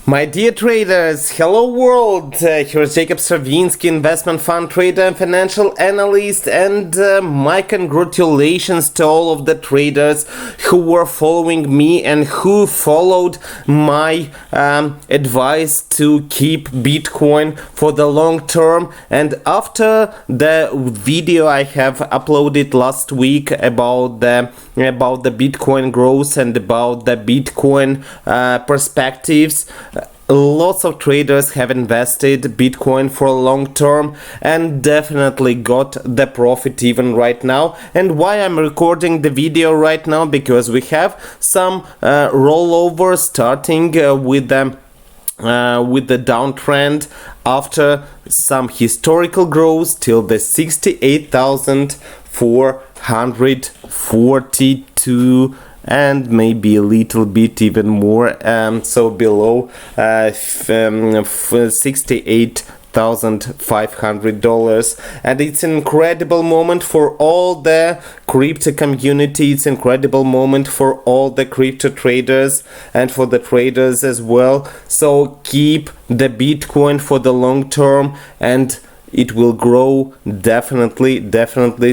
My dear traders, hello world, here's Jacob Stravinsky, investment fund trader and financial analyst, and my congratulations to all of the traders who were following me and who followed my advice to keep Bitcoin for the long term. And after the video I have uploaded last week about the Bitcoin growth and about the Bitcoin perspectives, lots of traders have invested Bitcoin for long term and definitely got the profit even right now. And why I'm recording the video right now? Because we have some rollover starting with the downtrend after some historical growth till the 68,442 and maybe a little bit even more, so below $68,500, and it's an incredible moment for all the crypto community. It's an incredible moment for all the crypto traders and for the traders as well. So keep the Bitcoin for the long term, and it will grow definitely.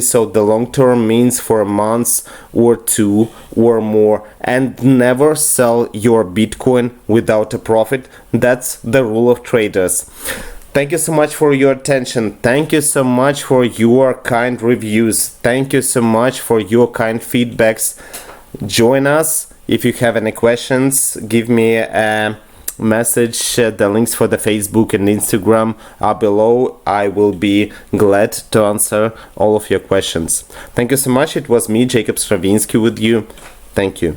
So the long term means for a month or two or more, and never sell your Bitcoin without a profit. That's the rule of traders. Thank you so much for your attention. Thank you so much for your kind reviews. Thank you so much for your kind feedbacks. Join us if you have any questions. Give me a message. The links for the Facebook and Instagram are below. I will be glad to answer all of your questions. Thank you so much. It was me, Jacob Stravinsky, with you. Thank you.